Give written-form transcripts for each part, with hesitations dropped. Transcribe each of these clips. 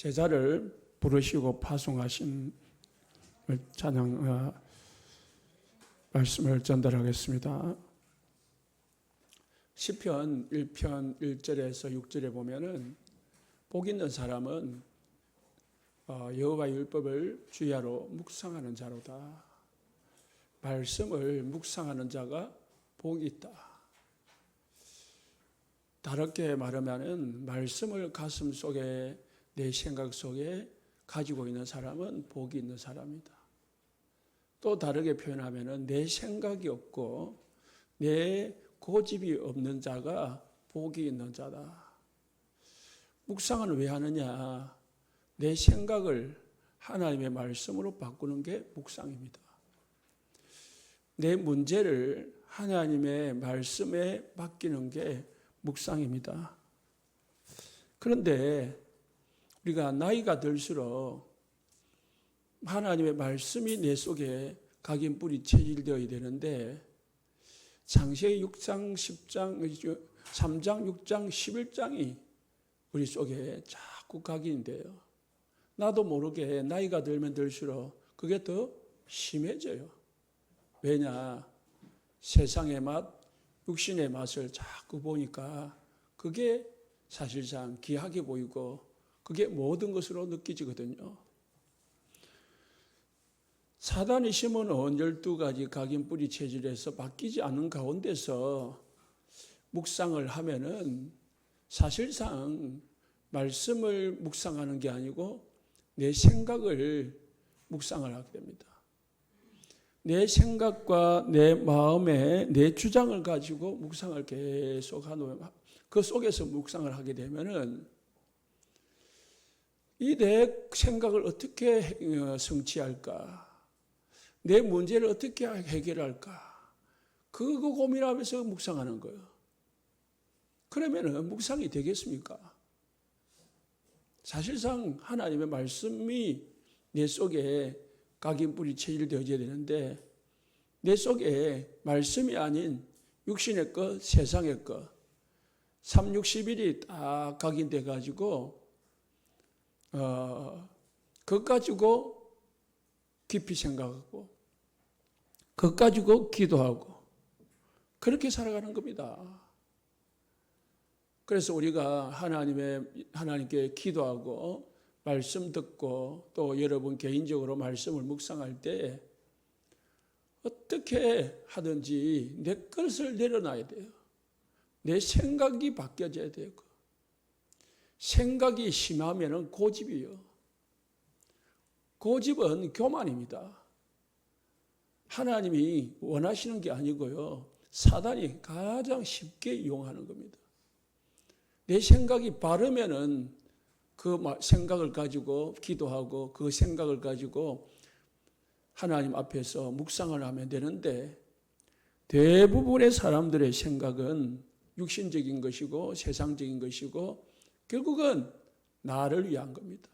제자를 부르시고 파송하신 찬양 말씀을 전달하겠습니다. 시편 1편 1절에서 6절에 보면은 복 있는 사람은 여호와의 율법을 주야로 묵상하는 자로다. 말씀을 묵상하는 자가 복이 있다. 다르게 말하면은 말씀을 가슴 속에 내 생각 속에 가지고 있는 사람은 복이 있는 사람이다. 또 다르게 표현하면은 내 생각이 없고 내 고집이 없는 자가 복이 있는 자다. 묵상을 왜 하느냐? 내 생각을 하나님의 말씀으로 바꾸는 게 묵상입니다. 내 문제를 하나님의 말씀에 맡기는 게 묵상입니다. 그런데 우리가 나이가 들수록 하나님의 말씀이 내 속에 각인뿌리 체질되어야 되는데 창세기 6장, 10장, 3장, 6장, 11장이 우리 속에 자꾸 각인돼요. 나도 모르게 나이가 들면 들수록 그게 더 심해져요. 왜냐? 세상의 맛, 육신의 맛을 자꾸 보니까 그게 사실상 귀하게 보이고 그게 모든 것으로 느껴지거든요. 사단이 심어놓은 12가지 각인뿌리 체질에서 바뀌지 않는 가운데서 묵상을 하면은 사실상 말씀을 묵상하는 게 아니고 내 생각을 묵상을 하게 됩니다. 내 생각과 내 마음에 내 주장을 가지고 묵상을 계속 하는 그 속에서 묵상을 하게 되면은 이 내 생각을 어떻게 성취할까? 내 문제를 어떻게 해결할까? 그거 고민하면서 묵상하는 거예요. 그러면은 묵상이 되겠습니까? 사실상 하나님의 말씀이 내 속에 각인뿌리 체질되어져야 되는데 내 속에 말씀이 아닌 육신의 것, 세상의 것 3, 6, 11이 다 각인돼 가지고 그것 가지고 깊이 생각하고 그것 가지고 기도하고 그렇게 살아가는 겁니다. 그래서 우리가 하나님께 기도하고 말씀 듣고 또 여러분 개인적으로 말씀을 묵상할 때 어떻게 하든지 내 것을 내려놔야 돼요. 내 생각이 바뀌어져야 돼요. 생각이 심하면 고집이요. 고집은 교만입니다. 하나님이 원하시는 게 아니고요. 사단이 가장 쉽게 이용하는 겁니다. 내 생각이 바르면은 그 생각을 가지고 기도하고 그 생각을 가지고 하나님 앞에서 묵상을 하면 되는데 대부분의 사람들의 생각은 육신적인 것이고 세상적인 것이고 결국은 나를 위한 겁니다.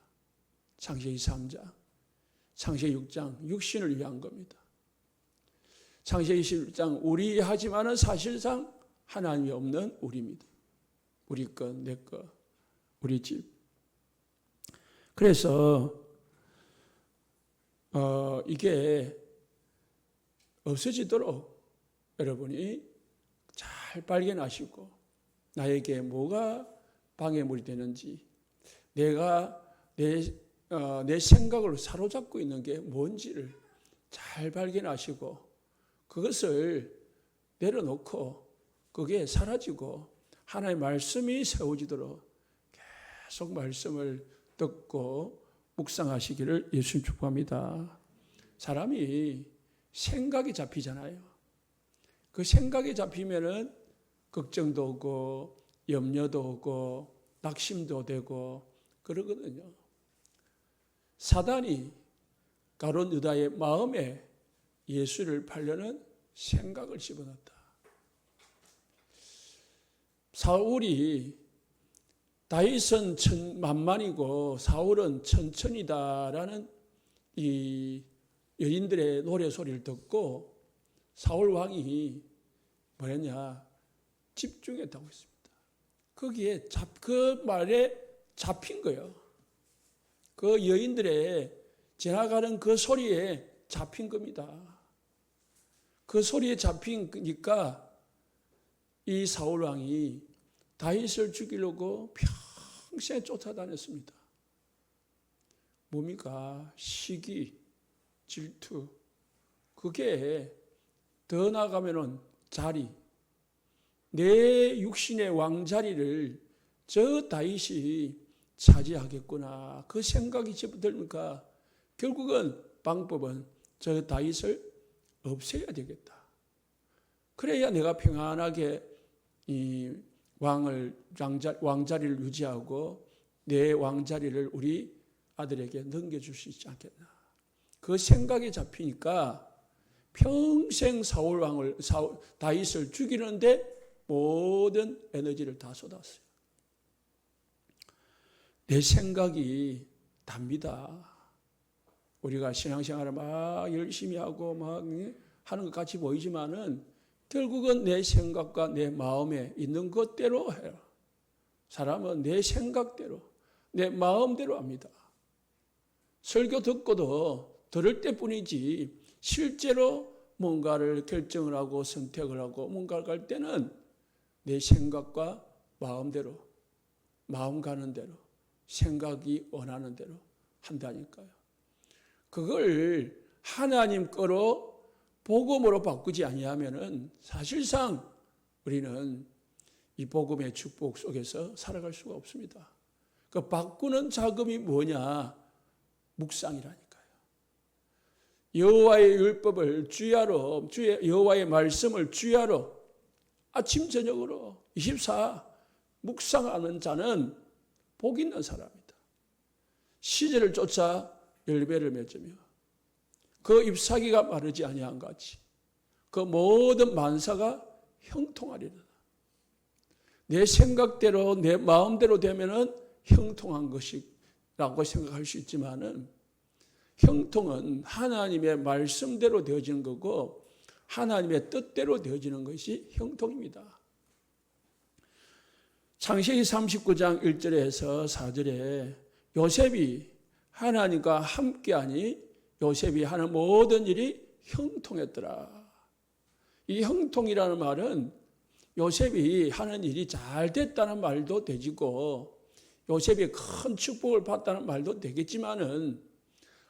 창세기 3장, 창세기 6장 육신을 위한 겁니다. 창세기 11장 우리 하지만은 사실상 하나님이 없는 우리입니다. 우리 것, 내 것, 우리 집. 그래서 이게 없어지도록 여러분이 잘 발견하시고 나에게 뭐가 방해물이 되는지 내가 내 생각을 사로잡고 있는 게 뭔지를 잘 발견하시고 그것을 내려놓고 그게 사라지고 하나님의 말씀이 세워지도록 계속 말씀을 듣고 묵상하시기를 예수님 축복합니다. 사람이 생각이 잡히잖아요. 그 생각이 잡히면은 걱정도 오고 염려도 오고 낙심도 되고 그러거든요. 사단이 가룟 유다의 마음에 예수를 팔려는 생각을 집어넣었다. 사울이 다윗은 만만이고 사울은 천천이다라는 이 여인들의 노래 소리를 듣고 사울 왕이 뭐랬냐? 집중했다고 했습니다. 거기에 그 말에 잡힌 거예요. 그 여인들의 지나가는 그 소리에 잡힌 겁니다. 그 소리에 잡히니까 이 사울 왕이 다윗을 죽이려고 평생 쫓아다녔습니다. 뭡니까? 시기, 질투. 그게 더 나아가면은 자리, 내 육신의 왕자리를 저 다윗이 차지하겠구나. 그 생각이 들니까 결국은 방법은 저 다윗을 없애야 되겠다. 그래야 내가 평안하게 이 왕자리를 유지하고 내 왕자리를 우리 아들에게 넘겨줄 수 있지 않겠나. 그 생각이 잡히니까 평생 다윗을 죽이는데 모든 에너지를 다 쏟았어요. 내 생각이 답니다. 우리가 신앙생활을 막 열심히 하고 막 하는 것 같이 보이지만은 결국은 내 생각과 내 마음에 있는 것대로 해요. 사람은 내 생각대로, 내 마음대로 합니다. 설교 듣고도 들을 때뿐이지 실제로 뭔가를 결정을 하고 선택을 하고 뭔가를 할 때는 내 생각과 마음대로, 마음 가는 대로, 생각이 원하는 대로 한다니까요. 그걸 하나님 거로 복음으로 바꾸지 아니하면은 사실상 우리는 이 복음의 축복 속에서 살아갈 수가 없습니다. 그 바꾸는 작업이 뭐냐? 묵상이라니까요. 여호와의 율법을 주야로, 여호와의 말씀을 주야로 아침 저녁으로 24 묵상하는 자는 복 있는 사람이다. 시절을 쫓아 열매를 맺으며 그 잎사귀가 마르지 아니한 같이 그 모든 만사가 형통하리라. 내 생각대로 내 마음대로 되면은 형통한 것이라고 생각할 수 있지만은 형통은 하나님의 말씀대로 되어지는 거고 하나님의 뜻대로 되어지는 것이 형통입니다. 창세기 39장 1절에서 4절에 요셉이 하나님과 함께하니 요셉이 하는 모든 일이 형통했더라. 이 형통이라는 말은 요셉이 하는 일이 잘 됐다는 말도 되지고 요셉이 큰 축복을 받았다는 말도 되겠지만은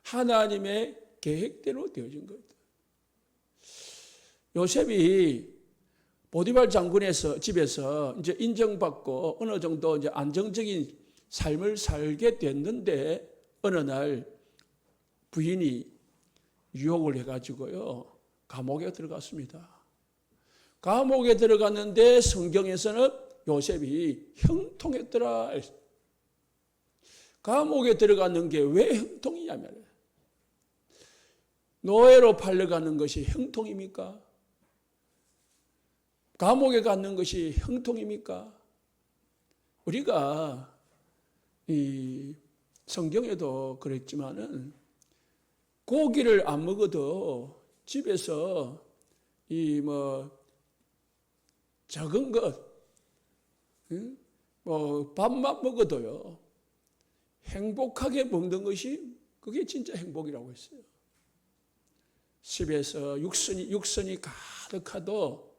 하나님의 계획대로 되어진 거예요. 요셉이 보디발 장군의 집에서 이제 인정받고 어느 정도 이제 안정적인 삶을 살게 됐는데 어느 날 부인이 유혹을 해가지고요 감옥에 들어갔습니다. 감옥에 들어갔는데 성경에서는 요셉이 형통했더라. 감옥에 들어가는 게 왜 형통이냐면 노예로 팔려가는 것이 형통입니까? 감옥에 가는 것이 형통입니까? 우리가 이 성경에도 그랬지만은 고기를 안 먹어도 집에서 이 적은 것, 밥만 먹어도요 행복하게 먹는 것이 그게 진짜 행복이라고 했어요. 집에서 육선이 가득하도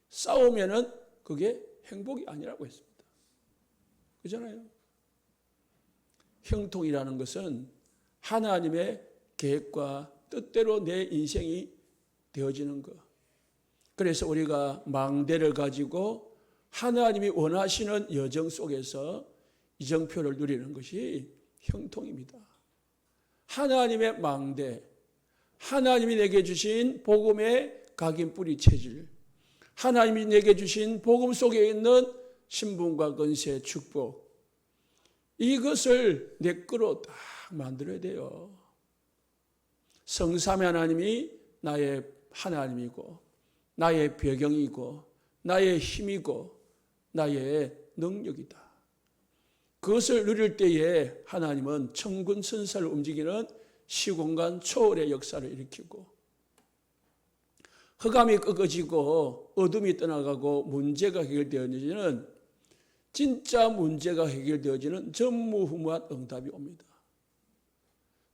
싸우면은 그게 행복이 아니라고 했습니다. 그렇잖아요. 형통이라는 것은 하나님의 계획과 뜻대로 내 인생이 되어지는 것. 그래서 우리가 망대를 가지고 하나님이 원하시는 여정 속에서 이정표를 누리는 것이 형통입니다. 하나님의 망대, 하나님이 내게 주신 복음의 각인뿌리 체질, 하나님이 내게 주신 복음 속에 있는 신분과 권세, 축복, 이것을 내 거로 딱 만들어야 돼요. 성삼위 하나님이 나의 하나님이고 나의 배경이고 나의 힘이고 나의 능력이다. 그것을 누릴 때에 하나님은 천군 천사를 움직이는 시공간 초월의 역사를 일으키고 흑암이 꺾어지고 어둠이 떠나가고 문제가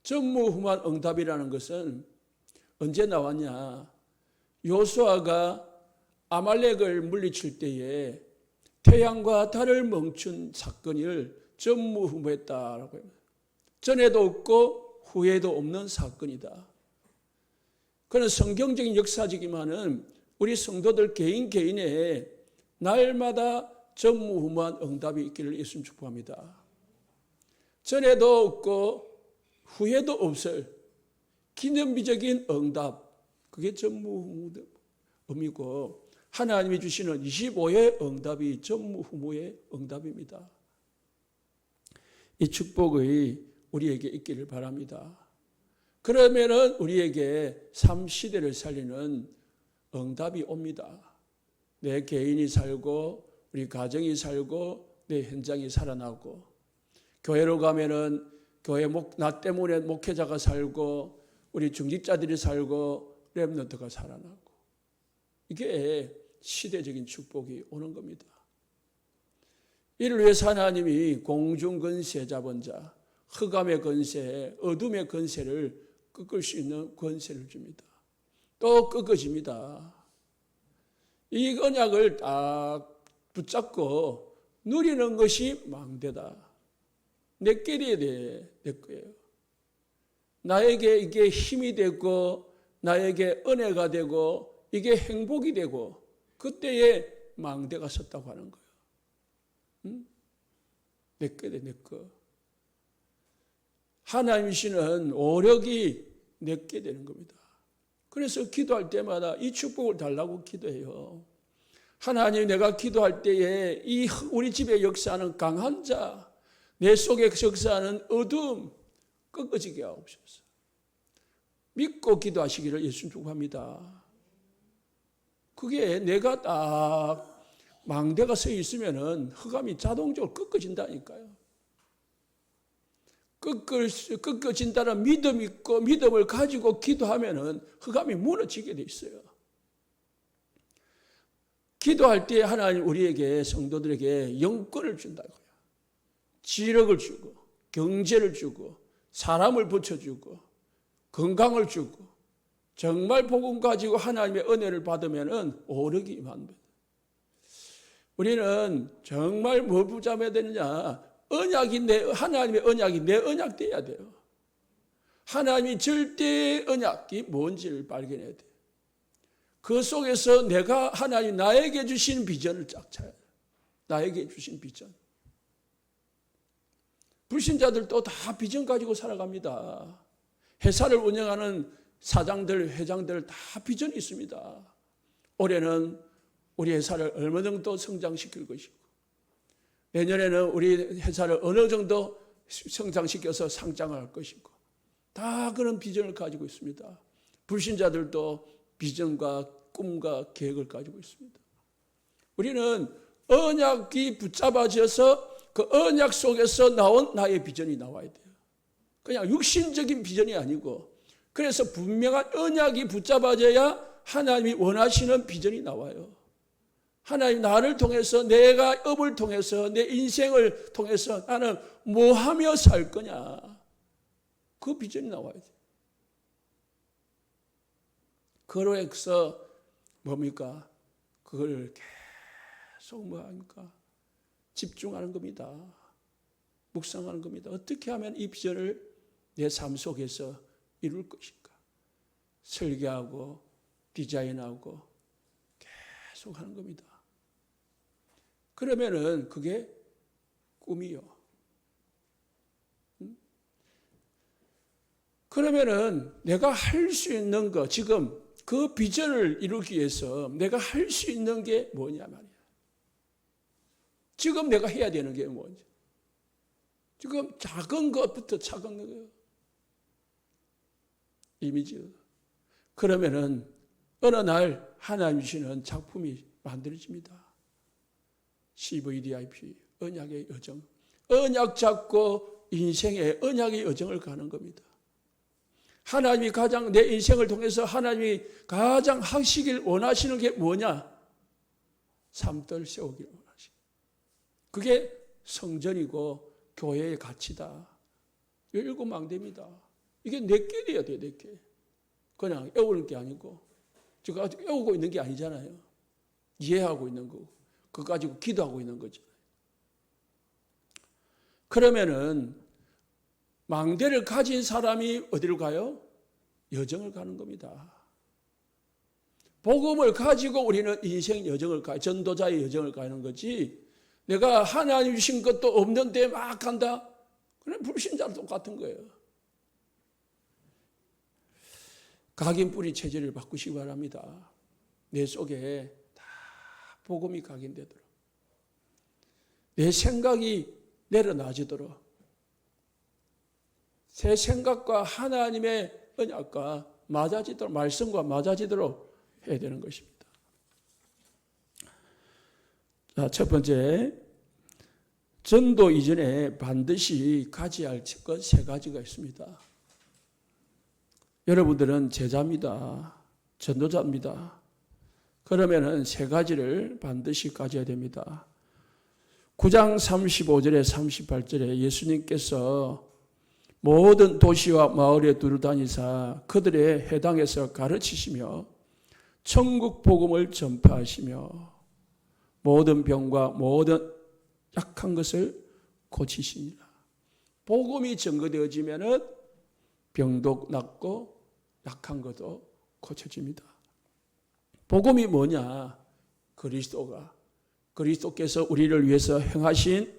전무후무한 응답이라는 것은 언제 나왔냐? 요수아가 아말렉을 물리칠 때에 태양과 달을 멈춘 사건을 전무후무했다라고 합니다. 전에도 없고 후에도 없는 사건이다. 그는 성경적인 역사적이지만은 우리 성도들 개인 개인의 날마다 전무후무한 응답이 있기를 예수님 축복합니다. 전에도 없고 후에도 없을 기념비적인 응답, 그게 전무후무의 의미고 하나님이 주시는 25의 응답이 전무후무의 응답입니다. 이 축복이 우리에게 있기를 바랍니다. 그러면은 우리에게 삶 시대를 살리는 응답이 옵니다. 내 개인이 살고 우리 가정이 살고 내 현장이 살아나고 교회로 가면은 교회 나 때문에 목회자가 살고 우리 중직자들이 살고 렘넌트가 살아나고 이게 시대적인 축복이 오는 겁니다. 이를 위해서 하나님이 공중 권세 잡은 자, 흑암의 권세, 어둠의 권세를 꺾을 수 있는 권세를 줍니다. 또 꺾어집니다. 이 언약을 딱 붙잡고 누리는 것이 망대다. 내 끼리에 내 거예요. 나에게 이게 힘이 되고 나에게 은혜가 되고 이게 행복이 되고 그때에 망대가 섰다고 하는 거예요. 응? 내 거다, 내 거. 하나님이시는 오력이 내게 되는 겁니다. 그래서 기도할 때마다 이 축복을 달라고 기도해요. 하나님, 내가 기도할 때에 이 우리 집에 역사하는 강한 자, 내 속에 역사하는 어둠 꺾어지게 하옵소서. 믿고 기도하시기를 예수님 축복합니다. 그게 내가 딱 망대가 서 있으면은 흑암이 자동적으로 꺾어진다니까요. 꺾어진다는 믿음이 있고 믿음을 가지고 기도하면은 흑암이 무너지게 돼 있어요. 기도할 때 하나님 우리에게 성도들에게 영권을 준다고요. 지력을 주고 경제를 주고 사람을 붙여주고 건강을 주고 정말 복음 가지고 하나님의 은혜를 받으면은 오력이 임합니다. 우리는 정말 뭐 붙잡아야 되느냐? 하나님의 언약이 내 언약 돼야 돼요. 하나님이 절대 언약이 뭔지를 발견해야 돼요. 그 속에서 내가 하나님 나에게 주신 비전을 쫙 찾아야 돼요. 나에게 주신 비전. 불신자들도 다 비전 가지고 살아갑니다. 회사를 운영하는 사장들, 회장들 다 비전이 있습니다. 올해는 우리 회사를 얼마 정도 성장시킬 것이고 내년에는 우리 회사를 어느 정도 성장시켜서 상장할 것이고 다 그런 비전을 가지고 있습니다. 불신자들도 비전과 꿈과 계획을 가지고 있습니다. 우리는 언약이 붙잡아져서 그 언약 속에서 나온 나의 비전이 나와야 돼요. 그냥 육신적인 비전이 아니고 그래서 분명한 언약이 붙잡아져야 하나님이 원하시는 비전이 나와요. 하나님 나를 통해서 내가 업을 통해서 내 인생을 통해서 나는 뭐 하며 살 거냐. 그 비전이 나와야 돼요. 그로해서 뭡니까? 그걸 계속 뭐 합니까? 집중하는 겁니다. 묵상하는 겁니다. 어떻게 하면 이 비전을 내 삶 속에서 이룰 것인가? 설계하고 디자인하고 계속 하는 겁니다. 그러면은 그게 꿈이요. 그러면은 내가 할 수 있는 거, 지금 그 비전을 이루기 위해서 내가 할 수 있는 게 뭐냐 말이야. 지금 내가 해야 되는 게 뭐냐. 지금 작은 것부터 작은 거예요. 이미지요. 그러면은 어느 날 하나님 주시는 작품이 만들어집니다. CVDIP, 언약의 여정. 언약 잡고 인생의 언약의 여정을 가는 겁니다. 하나님이 가장 내 인생을 통해서 하나님이 가장 하시길 원하시는 게 뭐냐? 삶들 세우길 원하시고. 그게 성전이고 교회의 가치다. 7망대입니다. 이게 내게 돼야 돼, 내게. 그냥 애우는 게 아니고. 제가 아직 애우고 있는 게 아니잖아요. 이해하고 있는 거고. 그거 가지고 기도하고 있는 거죠. 그러면은 망대를 가진 사람이 어디로 가요? 여정을 가는 겁니다. 복음을 가지고 우리는 인생 여정을 가요. 전도자의 여정을 가는 거지. 내가 하나님 주신 것도 없는데 막 간다? 그냥 불신자랑 똑같은 거예요. 각인 뿌리 체질을 바꾸시기 바랍니다. 내 속에 다 복음이 각인되도록. 내 생각이 내려놔지도록. 새 생각과 하나님의 언약과 맞아지도록, 말씀과 맞아지도록 해야 되는 것입니다. 자, 첫 번째, 전도 이전에 반드시 가져야 할 것 세 가지가 있습니다. 여러분들은 제자입니다. 전도자입니다. 그러면은 세 가지를 반드시 가져야 됩니다. 9장 35절에 38절에 예수님께서 모든 도시와 마을에 두루다니사 그들의 회당에서 가르치시며 천국 복음을 전파하시며 모든 병과 모든 약한 것을 고치시니라. 복음이 증거되어지면은 병도 낫고 약한 것도 고쳐집니다. 복음이 뭐냐? 그리스도께서 우리를 위해서 행하신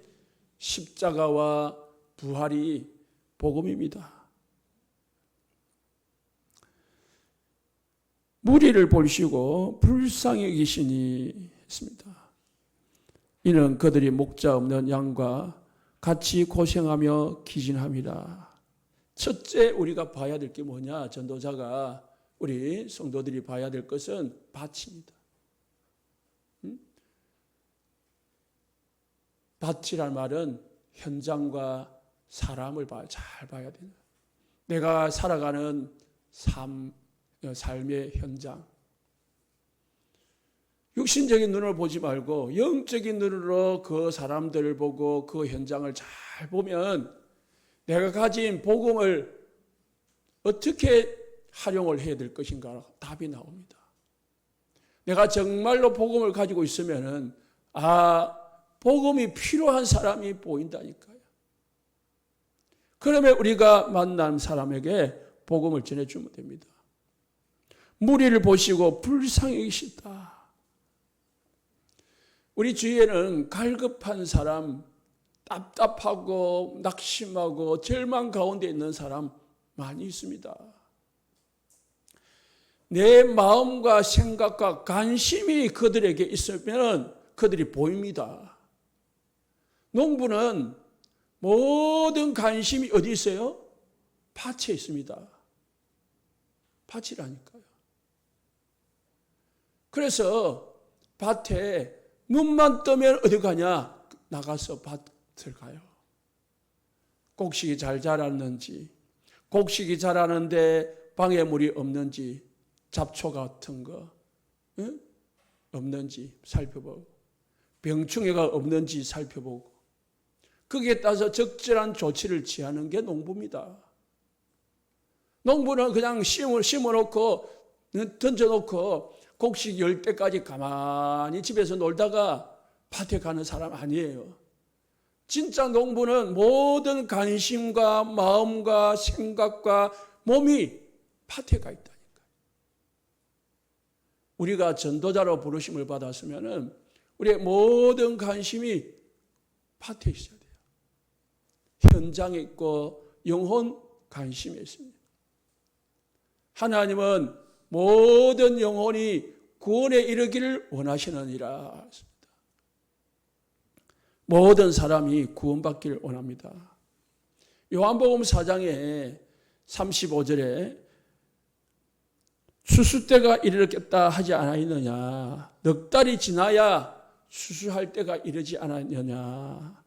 십자가와 부활이 복음입니다. 무리를 보시고 불쌍히 여기시니 했습니다. 이는 그들이 목자 없는 양과 같이 고생하며 기진함이라. 첫째 우리가 봐야 될 게 뭐냐? 전도자가 우리 성도들이 봐야 될 것은 밭입니다. 밭이란 말은 현장과 사람을 잘 봐야 된다. 내가 살아가는 삶의 현장. 육신적인 눈을 보지 말고 영적인 눈으로 그 사람들을 보고 그 현장을 잘 보면 내가 가진 복음을 어떻게 활용을 해야 될 것인가 답이 나옵니다. 내가 정말로 복음을 가지고 있으면은 복음이 필요한 사람이 보인다니까요. 그러면 우리가 만난 사람에게 복음을 전해주면 됩니다. 무리를 보시고 불쌍히 여기시다. 우리 주위에는 갈급한 사람, 답답하고 낙심하고 절망 가운데 있는 사람 많이 있습니다. 내 마음과 생각과 관심이 그들에게 있으면 그들이 보입니다. 농부는 모든 관심이 어디 있어요? 밭에 있습니다. 밭이라니까요. 그래서 밭에 눈만 뜨면 어디 가냐? 나가서 밭을 가요. 곡식이 잘 자랐는지, 곡식이 자라는데 방해물이 없는지, 잡초 같은 거 없는지 살펴보고, 병충해가 없는지 살펴보고, 거기에 따라서 적절한 조치를 취하는 게 농부입니다. 농부는 그냥 심어놓고 던져놓고 곡식 열 때까지 가만히 집에서 놀다가 밭에 가는 사람 아니에요. 진짜 농부는 모든 관심과 마음과 생각과 몸이 밭에 가 있다니까요. 우리가 전도자로 부르심을 받았으면 우리의 모든 관심이 밭에 있어야 돼요. 현장에 있고 영혼 관심에 있습니다. 하나님은 모든 영혼이 구원에 이르기를 원하시느니라. 모든 사람이 구원받기를 원합니다. 요한복음 4장에 35절에 수수때가 이르겠다 하지 않았느냐. 넉 달이 지나야 수수할 때가 이르지 않았느냐.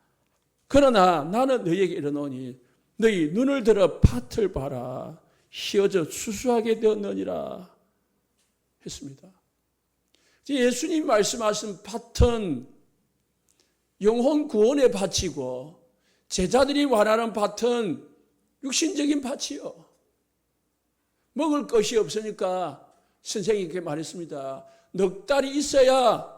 그러나 나는 너희에게 이르노니 너희 눈을 들어 밭을 봐라. 휘어져 수수하게 되었느니라 했습니다. 예수님이 말씀하신 밭은 영혼 구원의 밭이고 제자들이 원하는 밭은 육신적인 밭이요. 먹을 것이 없으니까 선생님이 이렇게 말했습니다. 넉 달이 있어야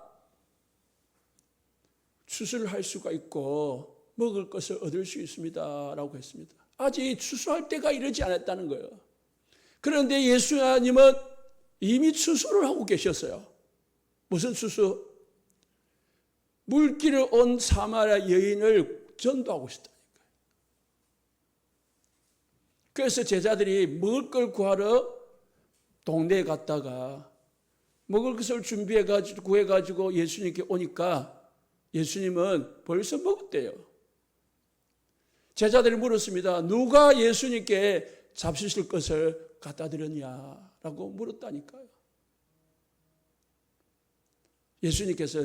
추수를 할 수가 있고 먹을 것을 얻을 수 있습니다 라고 했습니다. 아직 추수할 때가 이르지 않았다는 거예요. 그런데 예수님은 이미 추수를 하고 계셨어요. 무슨 추수? 물길을 온 사마리아 여인을 전도하고 있었다니까요. 그래서 제자들이 먹을 걸 구하러 동네에 갔다가 먹을 것을 준비해가지고 구해가지고 예수님께 오니까 예수님은 벌써 먹었대요. 제자들이 물었습니다. 누가 예수님께 잡수실 것을 갖다 드렸냐라고 물었다니까요. 예수님께서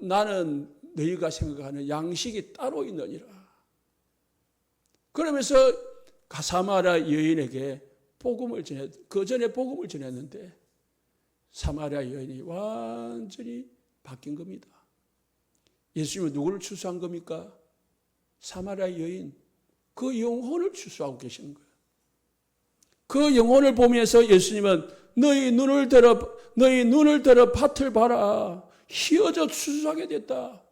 나는 너희가 생각하는 양식이 따로 있느니라. 그러면서 사마리아 여인에게 그 전에 복음을 전했는데 사마리아 여인이 완전히 바뀐 겁니다. 예수님은 누구를 추수한 겁니까? 사마리아 여인, 그 영혼을 추수하고 계시는 거예요. 그 영혼을 보면서 예수님은 너희 눈을 들어 밭을 봐라. 휘어져 추수하게 됐다.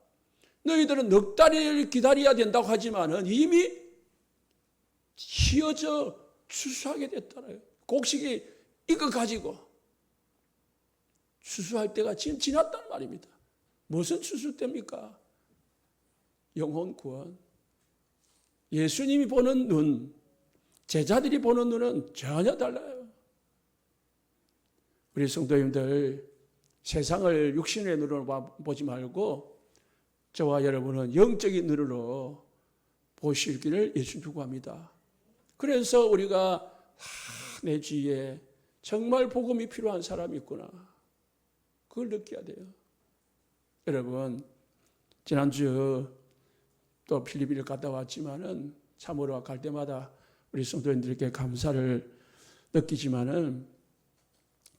너희들은 넉 달을 기다려야 된다고 하지만은 이미 휘어져 추수하게 됐다라요. 곡식이 이거 가지고 추수할 때가 지금 지났다는 말입니다. 무슨 추수 때입니까? 영혼 구원. 예수님이 보는 눈, 제자들이 보는 눈은 전혀 달라요. 우리 성도님들, 세상을 육신의 눈으로 보지 말고 저와 여러분은 영적인 눈으로 보시기를 예수님 축복합니다. 그래서 우리가 내 주위에 정말 복음이 필요한 사람이 있구나. 그걸 느껴야 돼요. 여러분, 지난주 또 필리핀을 갔다 왔지만은 참으로 갈 때마다 우리 성도님들께 감사를 느끼지만은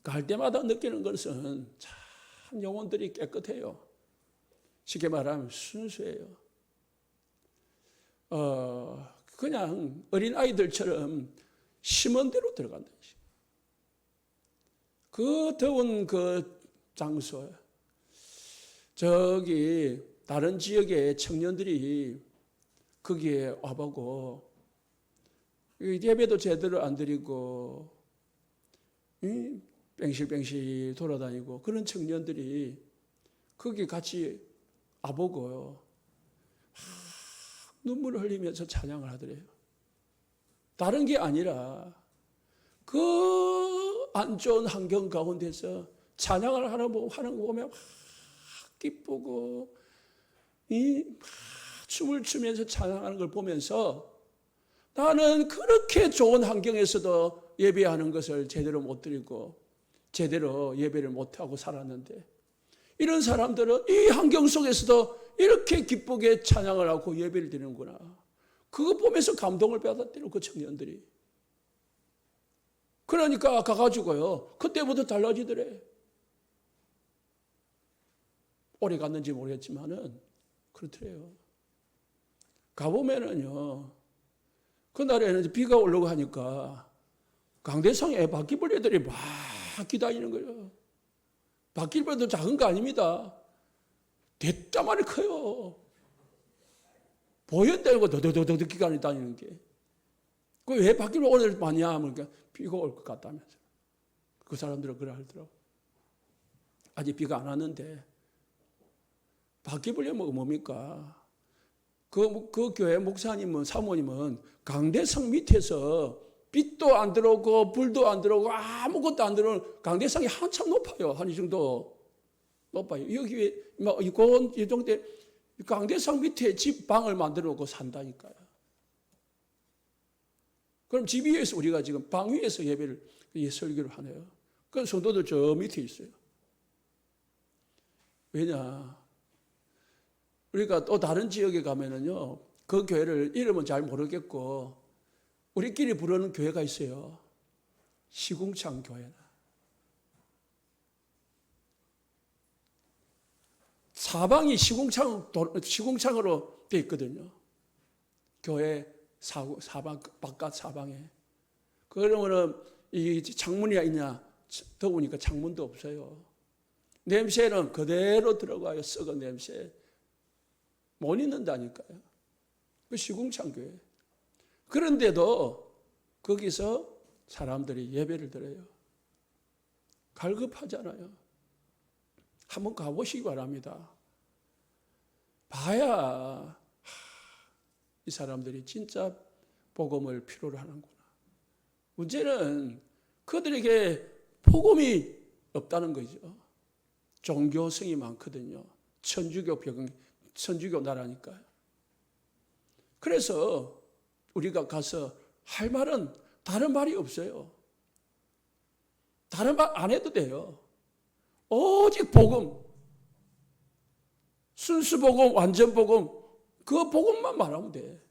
갈 때마다 느끼는 것은 참 영혼들이 깨끗해요. 쉽게 말하면 순수해요. 그냥 어린 아이들처럼 심은 대로 들어간다. 그 더운 그 장소에 저기 다른 지역의 청년들이 거기에 와보고 예배도 제대로 안 드리고 뺑실뺑실 돌아다니고 그런 청년들이 거기 같이 와보고요. 눈물을 흘리면서 찬양을 하더래요. 다른 게 아니라 그 안 좋은 환경 가운데서 찬양을 하는 거 보면 기쁘고 춤을 추면서 찬양하는 걸 보면서 나는 그렇게 좋은 환경에서도 예배하는 것을 제대로 못 드리고 제대로 예배를 못하고 살았는데 이런 사람들은 이 환경 속에서도 이렇게 기쁘게 찬양을 하고 예배를 드리는구나. 그거 보면서 감동을 받았대요. 그 청년들이. 그러니까 가가지고요. 그때부터 달라지더래. 오래 갔는지 모르겠지만은 그렇더래요. 가보면은요. 그날에는 비가 오려고 하니까 강대상에 바퀴벌레들이 막 기다리는 거예요. 바퀴벌레도 작은 거 아닙니다. 대따마리 커요. 보였다고 더더더더 기간이 다니는 게. 그 왜 바퀴벌레 오늘 많이 하면 비가 올 것 같다면서. 그 사람들은 그래 하더라고. 아직 비가 안 왔는데 바퀴벌레 뭡니까? 그 교회 목사님은 사모님은 강대상 밑에서 빛도 안 들어오고 불도 안 들어오고 아무것도 안 들어오는 강대상이 한참 높아요. 한 이 정도 높아요. 여기 이 정도 강대상 밑에 집 방을 만들어 놓고 산다니까요. 그럼 집 위에서 우리가 지금 방 위에서 설교를 하네요. 그 성도들 저 밑에 있어요. 왜냐? 우리가 또 다른 지역에 가면은요, 그 교회를 이름은 잘 모르겠고, 우리끼리 부르는 교회가 있어요. 시궁창 교회다. 사방이 시궁창으로 되어 있거든요. 교회 사방, 바깥 사방에. 그러면은 이 창문이 있냐? 더우니까 창문도 없어요. 냄새는 그대로 들어가요. 썩은 냄새. 못 있는다니까요. 그 시궁창교회. 그런데도 거기서 사람들이 예배를 드려요. 갈급하잖아요. 한번 가보시기 바랍니다. 봐야 이 사람들이 진짜 복음을 필요로 하는구나. 문제는 그들에게 복음이 없다는 거죠. 종교성이 많거든요. 천주교 나라니까요. 그래서 우리가 가서 할 말은 다른 말이 없어요. 다른 말 안 해도 돼요. 오직 복음, 순수 복음, 완전 복음, 그 복음만 말하면 돼.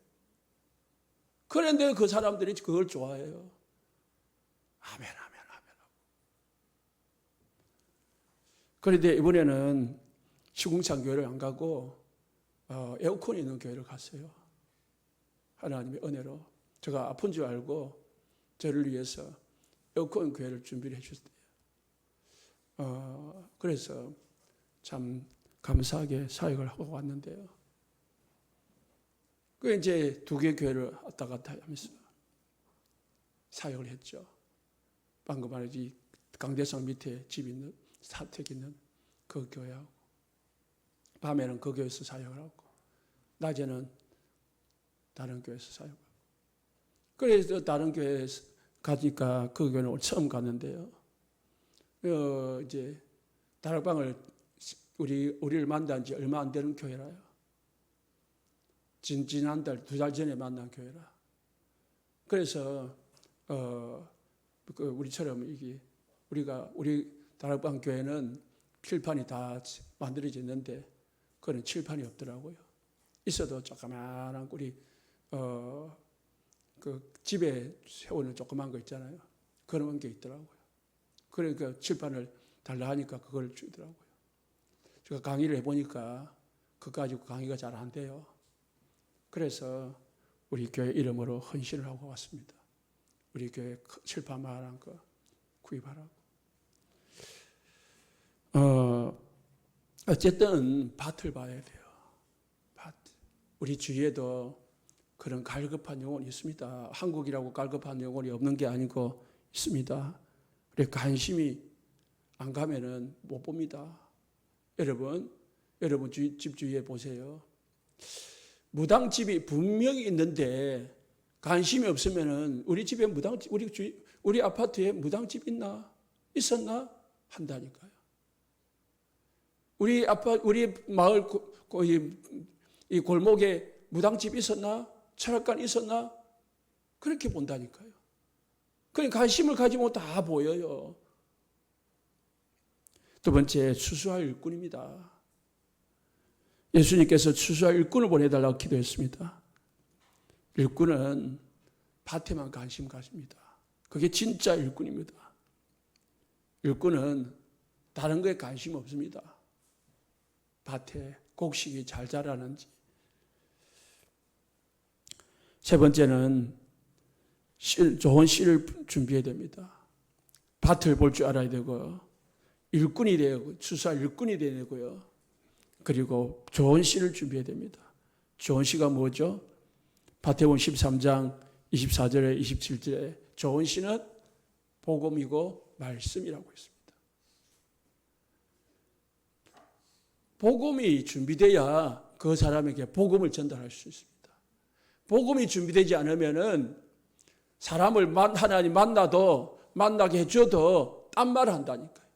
그런데 그 사람들이 그걸 좋아해요. 아멘, 아멘, 아멘. 그런데 이번에는 시궁창 교회를 안 가고 에어컨이 있는 교회를 갔어요. 하나님의 은혜로. 제가 아픈 줄 알고 저를 위해서 에어컨 교회를 준비를 해주셨대요. 그래서 참 감사하게 사역을 하고 왔는데요. 그 이제 두 개 교회를 왔다 갔다 하면서 사역을 했죠. 방금 말했지 강대상 밑에 집 있는 사택 있는 그 교회하고 밤에는 그 교회에서 사역을 하고 낮에는 다른 교회에서 사역하고 그래서 다른 교회에 가니까 그 교회는 처음 갔는데요. 이제 다락방을 우리를 만난 지 얼마 안 되는 교회라요. 지난달 2달 전에 만난 교회라. 그래서 우리처럼 이게 우리 다락방 교회는 칠판이 다 만들어져 있는데 그거는 칠판이 없더라고요. 있어도 조그마한 우리 그 집에 세우는 조그만 거 있잖아요. 그런 게 있더라고요. 그러니까 칠판을 달라 하니까 그걸 주더라고요. 제가 강의를 해보니까 그거 가지고 강의가 잘 안 돼요. 그래서 우리 교회 이름으로 헌신을 하고 왔습니다. 우리 교회 칠판만한 거 구입하라고. 어쨌든 밭을 봐야 돼요. 밭. 우리 주위에도 그런 갈급한 영혼이 있습니다. 한국이라고 갈급한 영혼이 없는 게 아니고 있습니다. 그래 관심이 안 가면은 못 봅니다. 여러분 집 주위에 보세요. 무당집이 분명히 있는데 관심이 없으면은 우리 집에 무당집, 우리 아파트에 무당집 있었나 한다니까요. 우리 마을 이 골목에 무당집 있었나? 철학관 있었나? 그렇게 본다니까요. 그러니까 관심을 가지면 다 보여요. 두 번째, 추수할 일꾼입니다. 예수님께서 추수할 일꾼을 보내달라고 기도했습니다. 일꾼은 밭에만 관심 가집니다. 그게 진짜 일꾼입니다. 일꾼은 다른 거에 관심 없습니다. 밭에 곡식이 잘 자라는지. 세 번째는 좋은 씨를 준비해야 됩니다. 밭을 볼 줄 알아야 되고 일꾼이 되고 추수할 일꾼이 되야 되고요. 그리고 좋은 씨를 준비해야 됩니다. 좋은 씨가 뭐죠? 마태복음 13장 24절에 27절에 좋은 씨는 복음이고 말씀이라고 했습니다. 복음이 준비돼야 그 사람에게 복음을 전달할 수 있습니다. 복음이 준비되지 않으면은 사람을 하나님 만나게 해줘도 딴 말을 한다니까요.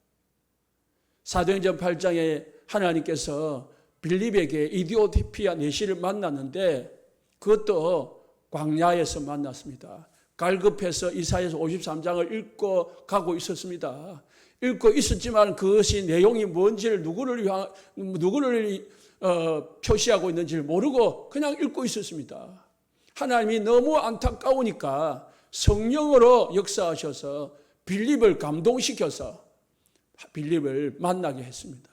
사도행전 8장에 하나님께서 빌립에게 이디오피아 내시를 만났는데 그것도 광야에서 만났습니다. 갈급해서 이사야서 53장을 읽고 가고 있었습니다. 읽고 있었지만 그것이 내용이 뭔지를 누구를 표시하고 있는지를 모르고 그냥 읽고 있었습니다. 하나님이 너무 안타까우니까 성령으로 역사하셔서 빌립을 감동시켜서 빌립을 만나게 했습니다.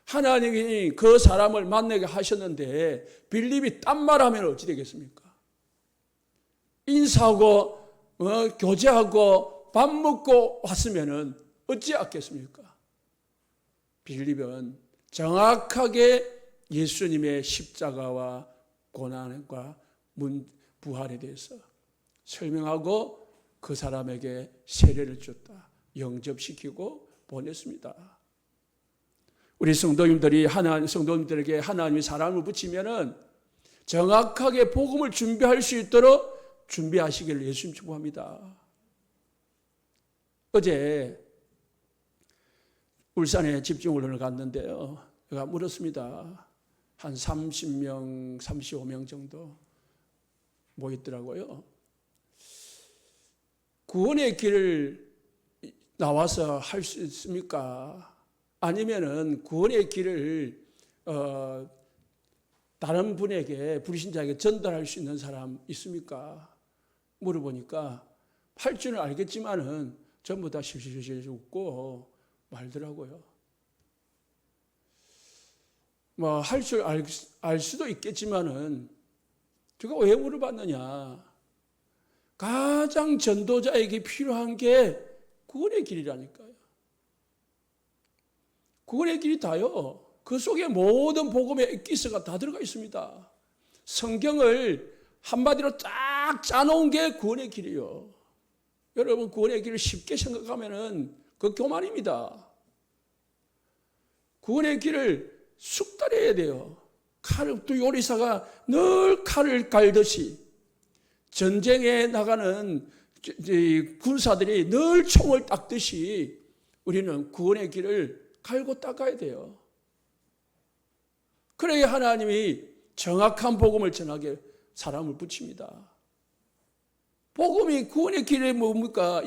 하나님이 그 사람을 만나게 하셨는데 빌립이 딴 말하면 어찌 되겠습니까? 인사하고 교제하고 밥 먹고 왔으면은 어찌했겠습니까? 빌립은 정확하게 예수님의 십자가와 고난과 부활에 대해서 설명하고 그 사람에게 세례를 줬다. 영접시키고 보냈습니다. 우리 성도님들에게 하나님이 사랑을 붙이면은 정확하게 복음을 준비할 수 있도록 준비하시기를 예수님 축복합니다. 어제 울산에 집중훈련을 갔는데요. 제가 물었습니다. 한 30명, 35명 정도 모였더라고요. 구원의 길을 나와서 할 수 있습니까? 아니면은 구원의 길을 다른 분에게, 불신자에게 전달할 수 있는 사람 있습니까? 물어보니까 할 줄은 알겠지만은 전부 다 실실실 웃고 말더라고요. 뭐 할 줄 알 수도 있겠지만은 제가 왜 물어봤느냐? 가장 전도자에게 필요한 게 구원의 길이라니까요. 구원의 길이 다요. 그 속에 모든 복음의 기스가 다 들어가 있습니다. 성경을 한마디로 딱 짜놓은 게 구원의 길이요. 여러분, 구원의 길을 쉽게 생각하면은 그 교만입니다. 구원의 길을 숙달해야 돼요. 또 요리사가 늘 칼을 갈듯이 전쟁에 나가는 군사들이 늘 총을 닦듯이 우리는 구원의 길을 갈고 닦아야 돼요. 그래야 하나님이 정확한 복음을 전하게 사람을 붙입니다. 복음이 구원의 길이 뭡니까?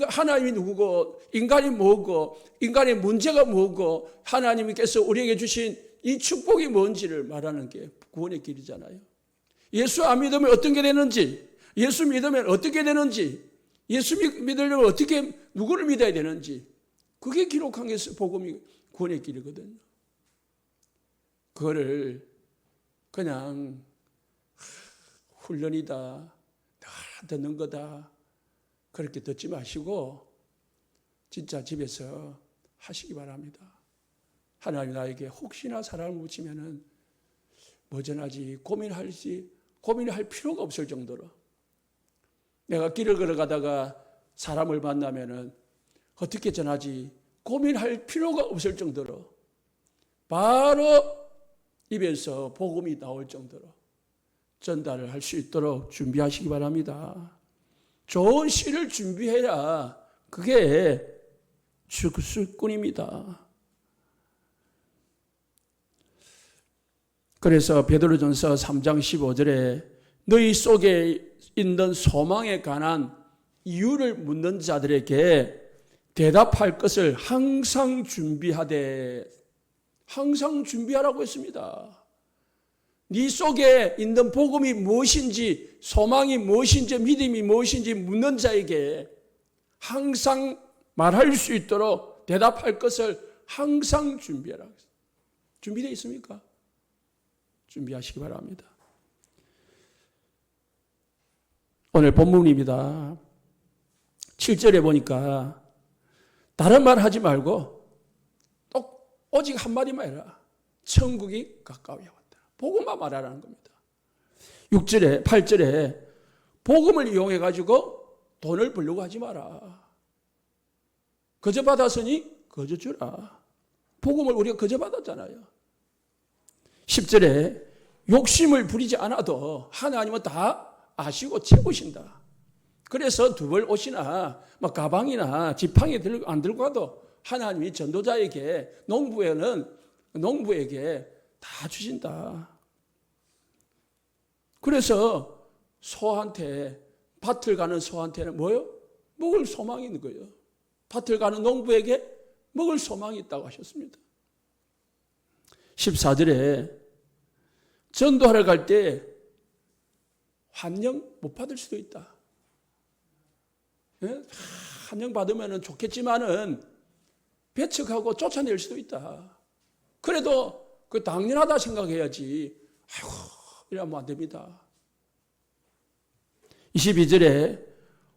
하나님이 누구고, 인간이 뭐고, 인간의 문제가 뭐고, 하나님께서 우리에게 주신 이 축복이 뭔지를 말하는 게 구원의 길이잖아요. 예수 안 믿으면 어떤 게 되는지, 예수 믿으면 어떻게 되는지, 예수 믿으려면 어떻게, 누구를 믿어야 되는지, 그게 기록한 게 복음이 구원의 길이거든요. 그거를 그냥 훈련이다, 듣는 거다, 그렇게 듣지 마시고 진짜 집에서 하시기 바랍니다. 하나님 나에게 혹시나 사랑을 묻히면은 뭐 전하지 고민할 필요가 없을 정도로, 내가 길을 걸어가다가 사람을 만나면은 어떻게 전하지 고민할 필요가 없을 정도로 바로 입에서 복음이 나올 정도로 전달을 할 수 있도록 준비하시기 바랍니다. 좋은 시를 준비해야 그게 축수꾼입니다. 그래서 베드로전서 3장 15절에 너희 속에 있는 소망에 관한 이유를 묻는 자들에게 대답할 것을 항상 준비하되, 항상 준비하라고 했습니다. 네 속에 있는 복음이 무엇인지, 소망이 무엇인지, 믿음이 무엇인지 묻는 자에게 항상 말할 수 있도록 대답할 것을 항상 준비하라고 했습니다. 준비되어 있습니까? 준비하시기 바랍니다. 오늘 본문입니다. 7절에 보니까 다른 말 하지 말고 오직 한마디만 해라. 천국이 가까이 왔다. 복음만 말하라는 겁니다. 6절에 8절에 복음을 이용해 가지고 돈을 벌려고 하지 마라. 거저 받았으니 거저 주라. 복음을 우리가 거저 받았잖아요. 10절에 욕심을 부리지 않아도 하나님은 다 아시고 채우신다. 그래서 두 벌 옷이나 가방이나 지팡이 안 들고 가도 하나님이 전도자에게, 농부에게 다 주신다. 그래서 밭을 가는 소한테는 뭐요? 먹을 소망이 있는 거예요. 밭을 가는 농부에게 먹을 소망이 있다고 하셨습니다. 14절에 전도하러 갈 때 환영 못 받을 수도 있다. 환영 받으면 좋겠지만은 배척하고 쫓아낼 수도 있다. 그래도 그 당연하다 생각해야지. 아이고, 이러면 안 됩니다. 22절에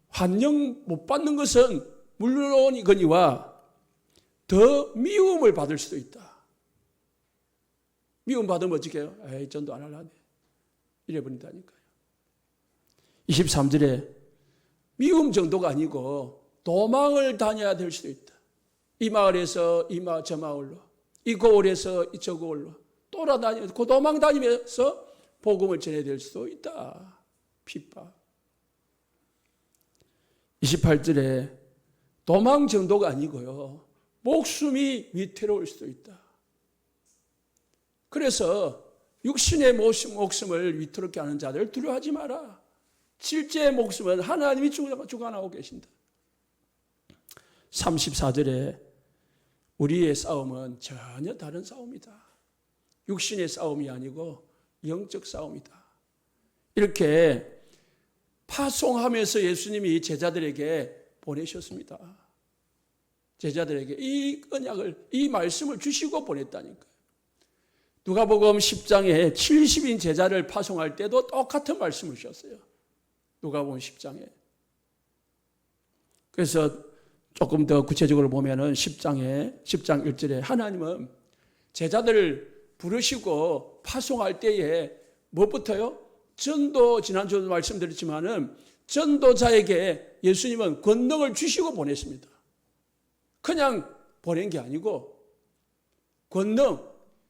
환영 못 받는 것은 물론이거니와 더 미움을 받을 수도 있다. 미움 받으면 어떻게 해요? 에이, 전도 안 하려네. 이래버린다니까요. 23절에 미움 정도가 아니고 도망을 다녀야 될 수도 있다. 이 마을에서 이 마을 저 마을로, 이 고을에서 저 고을로 돌아다니면서 그 도망 다니면서 복음을 전해야 될 수도 있다. 핍박. 28절에 도망 정도가 아니고요. 목숨이 위태로울 수도 있다. 그래서 육신의 목숨을 위태롭게 하는 자들 두려워하지 마라. 실제의 목숨은 하나님이 주관하고 계신다. 34절에 우리의 싸움은 전혀 다른 싸움이다. 육신의 싸움이 아니고 영적 싸움이다. 이렇게 파송하면서 예수님이 제자들에게 보내셨습니다. 제자들에게 이 언약을, 이 말씀을 주시고 보냈다니까요. 누가복음 10장에 70인 제자를 파송할 때도 똑같은 말씀을 주셨어요. 누가복음 10장에. 그래서 조금 더 구체적으로 보면은 10장 1절에 하나님은 제자들을 부르시고 파송할 때에 무엇부터요? 전도, 지난주도 말씀드렸지만은 전도자에게 예수님은 권능을 주시고 보냈습니다. 그냥 보낸 게 아니고 권능,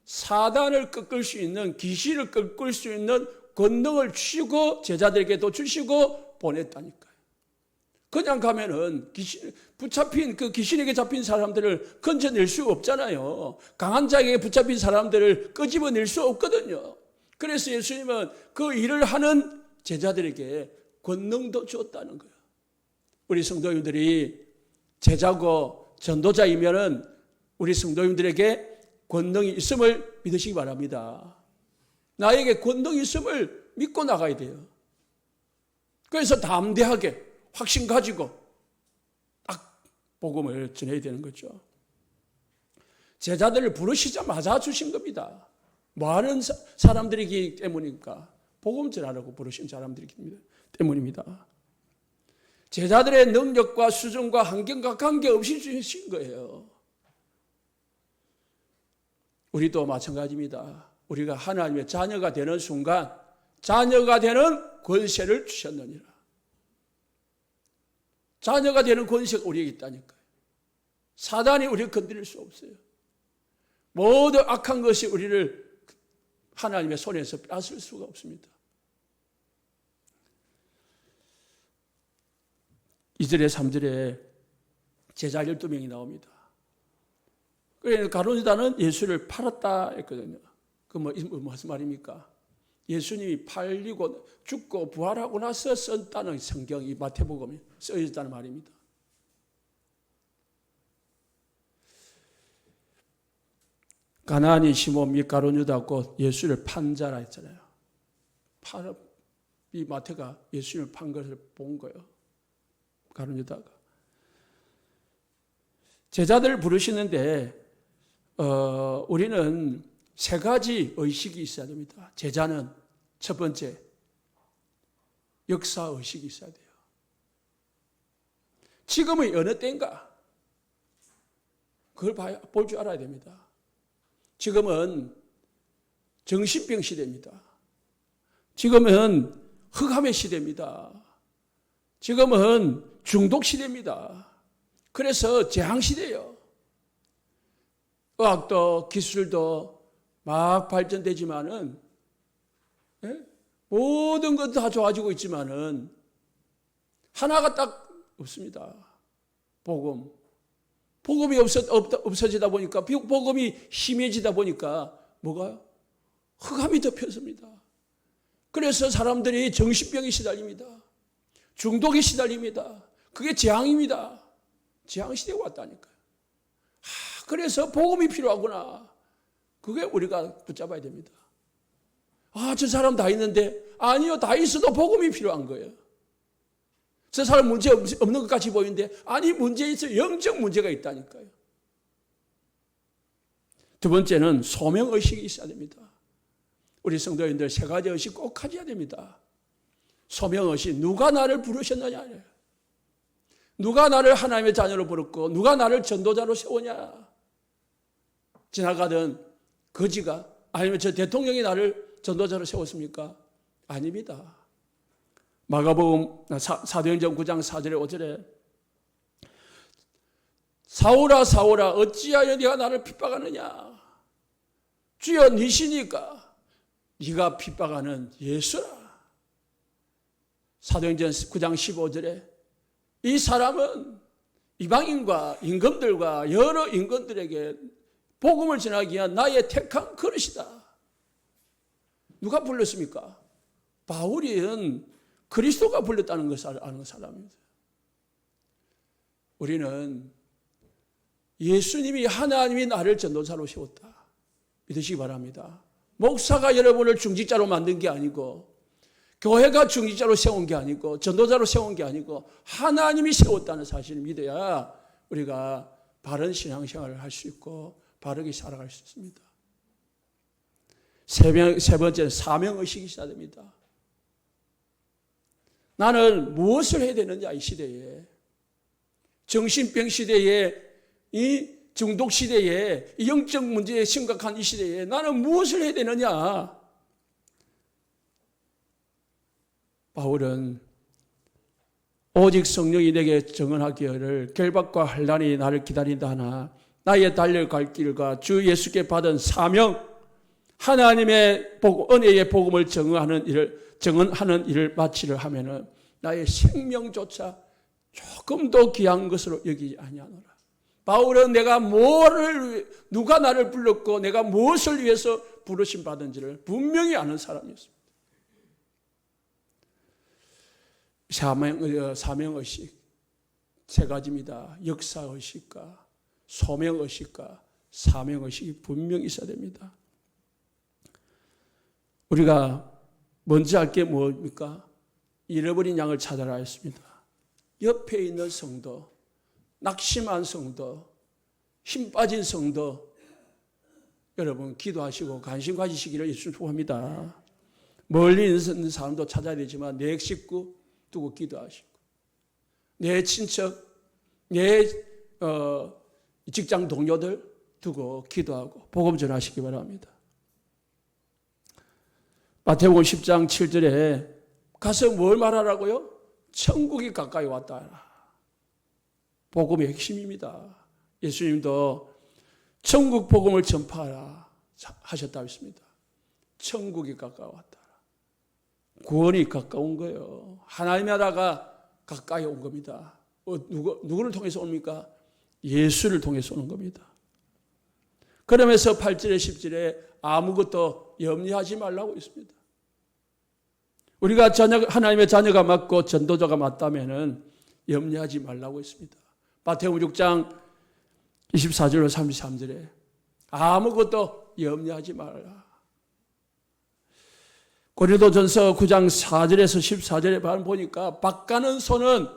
사단을 꺾을 수 있는, 귀신을 꺾을 수 있는 권능을 주시고 제자들에게도 주시고 보냈다니까요. 그냥 가면은 귀신에게 잡힌 사람들을 건져낼 수 없잖아요. 강한 자에게 붙잡힌 사람들을 끄집어낼 수 없거든요. 그래서 예수님은 그 일을 하는 제자들에게 권능도 주었다는 거예요. 우리 성도님들이 제자고 전도자이면은 우리 성도님들에게 권능이 있음을 믿으시기 바랍니다. 나에게 권능이 있음을 믿고 나가야 돼요. 그래서 담대하게 확신 가지고 딱 복음을 전해야 되는 거죠. 제자들을 부르시자마자 주신 겁니다. 많은 사람들이기 때문이니까 복음 전하라고 부르신 사람들이기 때문입니다. 제자들의 능력과 수준과 환경과 관계없이 주신 거예요. 우리도 마찬가지입니다. 우리가 하나님의 자녀가 되는 순간 자녀가 되는 권세를 주셨느니라. 자녀가 되는 권세가 우리에게 있다니까요. 사단이 우리를 건드릴 수 없어요. 모든 악한 것이 우리를 하나님의 손에서 빼앗을 수가 없습니다. 2절에 3절에 제자 12명이 나옵니다. 그래서 가룟유다는 예수를 팔았다 했거든요. 그 무슨 말입니까? 예수님이 팔리고 죽고 부활하고 나서 썼다는 성경이 마태복음에 써있다는 말입니다. 가나안인 시몬 및 가룟유다고 예수를 판 자라 했잖아요. 이 마태가 예수님을 판 것을 본 거예요. 가룟유다가. 제자들을 부르시는데 우리는 세 가지 의식이 있어야 됩니다. 제자는 첫 번째, 역사 의식이 있어야 돼요. 지금은 어느 때인가? 그걸 볼 줄 알아야 됩니다. 지금은 정신병 시대입니다. 지금은 흑암의 시대입니다. 지금은 중독 시대입니다. 그래서 재앙 시대예요. 의학도 기술도 막 발전되지만은 모든 것 다 좋아지고 있지만은 하나가 딱 없습니다. 복음이 없어지다 보니까 복음이 심해지다 보니까 뭐가요? 흑암이 덮였습니다. 그래서 사람들이 정신병에 시달립니다. 중독에 시달립니다. 그게 재앙입니다. 재앙 시대가 왔다니까요. 그래서 복음이 필요하구나. 그게 우리가 붙잡아야 됩니다. 저 사람 다 있는데 아니요, 다 있어도 복음이 필요한 거예요. 저 사람 문제 없는 것 같이 보이는데 아니, 문제 있어요. 영적 문제가 있다니까요. 두 번째는 소명의식이 있어야 됩니다. 우리 성도님들 세 가지 의식 꼭 가져야 됩니다. 소명의식, 누가 나를 부르셨느냐. 누가 나를 하나님의 자녀로 부르고 누가 나를 전도자로 세우냐? 지나가던 거지가 아니면 저 대통령이 나를 전도자로 세웠습니까? 아닙니다. 마가복음 사도행전 9장 4절에 5절에 사울아 사울아 어찌하여 네가 나를 핍박하느냐? 주여 니시니까 네가 핍박하는 예수라. 사도행전 9장 15절에 이 사람은 이방인과 임금들과 여러 임금들에게 복음을 전하기 위한 나의 택한 그릇이다. 누가 불렀습니까? 바울은 그리스도가 불렀다는 것을 아는 사람입니다. 우리는 예수님이 하나님이 나를 전도자로 세웠다 믿으시기 바랍니다. 목사가 여러분을 중직자로 만든 게 아니고 교회가 중직자로 세운 게 아니고 전도자로 세운 게 아니고 하나님이 세웠다는 사실을 믿어야 우리가 바른 신앙생활을 할 수 있고 바르게 살아갈 수 있습니다. 세 번째는 사명의식이 있어야 됩니다. 나는 무엇을 해야 되느냐 이 시대에 정신병 시대에 이 중독 시대에 이 영적 문제에 심각한 이 시대에 나는 무엇을 해야 되느냐? 바울은 오직 성령이 내게 증언하기를 결박과 환난이 나를 기다린다 하나 나의 달려갈 길과 주 예수께 받은 사명 하나님의 은혜의 복음을 증언하는 일을 마치려 하면은 나의 생명조차 조금 더 귀한 것으로 여기지 아니하노라. 바울은 내가 누가 나를 불렀고 내가 무엇을 위해서 부르심 받은지를 분명히 아는 사람이었습니다. 사명의식 세 가지입니다. 역사의식과 소명의식과 사명의식이 분명히 있어야 됩니다. 우리가 먼저 할 게 뭡니까? 잃어버린 양을 찾아라 했습니다. 옆에 있는 성도, 낙심한 성도, 힘 빠진 성도 여러분 기도하시고 관심 가지시기를 예수 축복합니다. 멀리 있는 사람도 찾아야 되지만 내 식구 두고 기도하시고 내 친척, 내 직장 동료들 두고 기도하고 복음 전하시기 바랍니다. 마태복음 10장 7절에 가서 뭘 말하라고요? 천국이 가까이 왔다. 복음의 핵심입니다. 예수님도 천국 복음을 전파하라 하셨다고 했습니다. 천국이 가까웠다. 구원이 가까운 거예요. 하나님의 나라가 가까이 온 겁니다. 누구를 통해서 옵니까? 예수를 통해서 오는 겁니다. 그러면서 8절에 10절에 아무것도 염려하지 말라고 했습니다. 우리가 하나님의 자녀가 맞고 전도자가 맞다면 염려하지 말라고 했습니다. 마태복음 6장 24절로 33절에 아무것도 염려하지 말라. 고린도전서 9장 4절에서 14절에 보니까 밭 가는 소는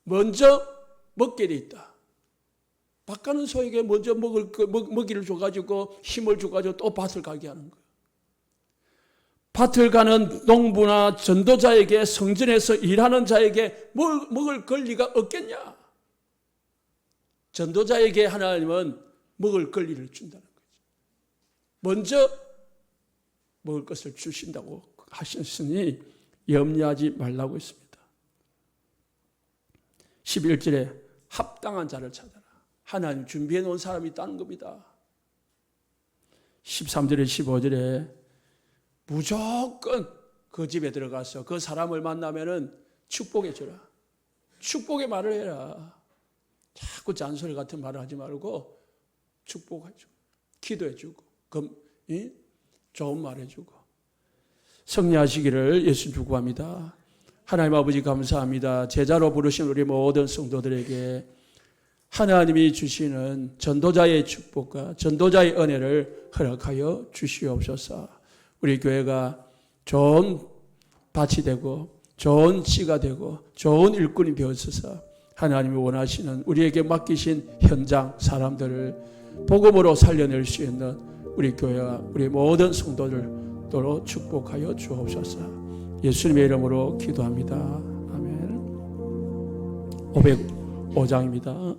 먼저 먹게 돼 있다. 밭 가는 소에게 먼저 먹이를 줘가지고 힘을 줘가지고 또 밭을 가게 하는 거예요. 밭을 가는 농부나 전도자에게 성전에서 일하는 자에게 먹을 권리가 없겠냐? 전도자에게 하나님은 먹을 권리를 준다는 거죠. 먼저 먹을 것을 주신다고 하셨으니 염려하지 말라고 했습니다. 11절에 합당한 자를 찾아라. 하나님 준비해 놓은 사람이 있다는 겁니다. 13절에 15절에 무조건 그 집에 들어가서 그 사람을 만나면은 축복해 주라. 축복의 말을 해라. 자꾸 잔소리 같은 말을 하지 말고 축복해주고 기도해주고 좋은 말 해주고 승리하시기를 예수 축복합니다. 하나님 아버지 감사합니다. 제자로 부르신 우리 모든 성도들에게 하나님이 주시는 전도자의 축복과 전도자의 은혜를 허락하여 주시옵소서. 우리 교회가 좋은 밭이 되고 좋은 씨가 되고 좋은 일꾼이 되어서 하나님이 원하시는 우리에게 맡기신 현장 사람들을 복음으로 살려낼 수 있는 우리 교회와 우리 모든 성도들도록 축복하여 주옵소서. 예수님의 이름으로 기도합니다. 아멘. 505장입니다.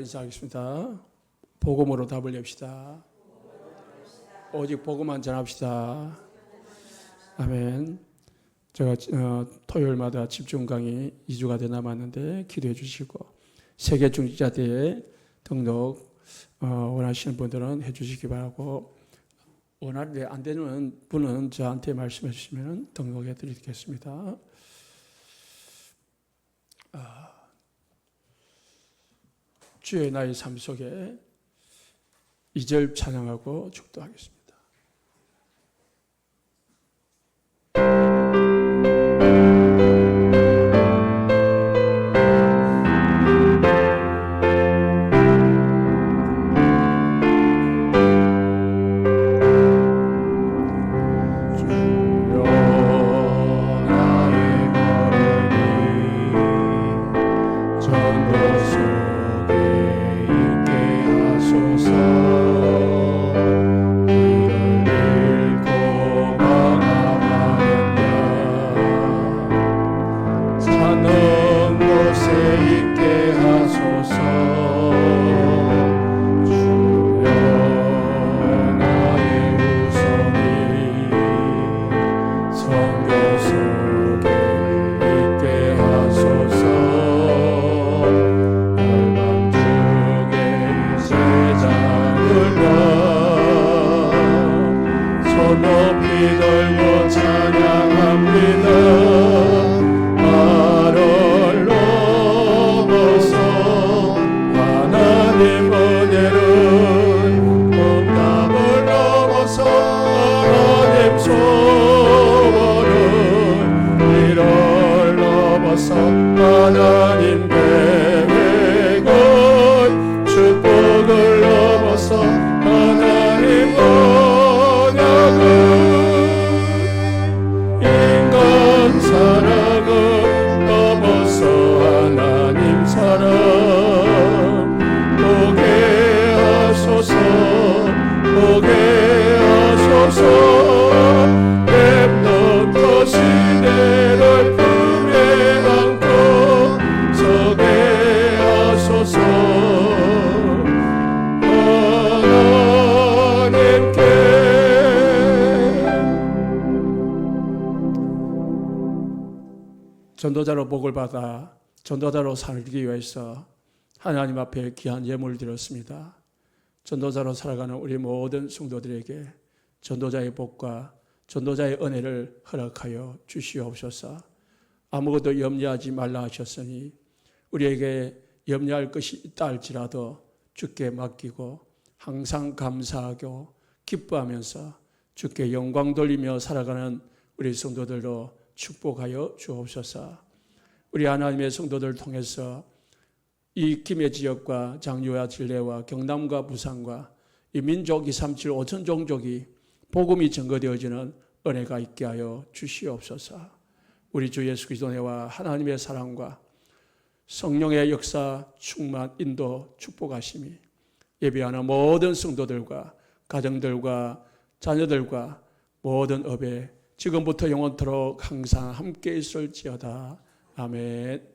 인사하겠습니다. 복음으로 답을 냅시다. 오직 복음만 전합시다. 아멘. 제가 토요일마다 집중 강의 2주가 돼 남았는데 기도해 주시고 세계 중직자대회 등록 원하시는 분들은 해 주시기 바라고, 원하는데 안 되는 분은 저한테 말씀해 주시면 등록해 드리겠습니다. 주의 나의 삶 속에 2절 찬양하고 축도하겠습니다. 하나님 은혜는 응답을 넘어서 전도자로 복을 받아 전도자로 살기 위해서 하나님 앞에 귀한 예물을 드렸습니다. 전도자로 살아가는 우리 모든 성도들에게 전도자의 복과 전도자의 은혜를 허락하여 주시옵소서. 아무것도 염려하지 말라 하셨으니 우리에게 염려할 것이 있다 할지라도 주께 맡기고 항상 감사하고 기뻐하면서 주께 영광 돌리며 살아가는 우리 성도들로 축복하여 주옵소서. 우리 하나님의 성도들을 통해서 이 김해 지역과 장유와 진례와 경남과 부산과 이 민족 237 5천 종족이 복음이 증거되어지는 은혜가 있게 하여 주시옵소서. 우리 주 예수 그리스도의 은혜와 하나님의 사랑과 성령의 역사, 충만, 인도, 축복하심이 예배하는 모든 성도들과 가정들과 자녀들과 모든 업에 지금부터 영원토록 항상 함께 있을지어다. 아멘.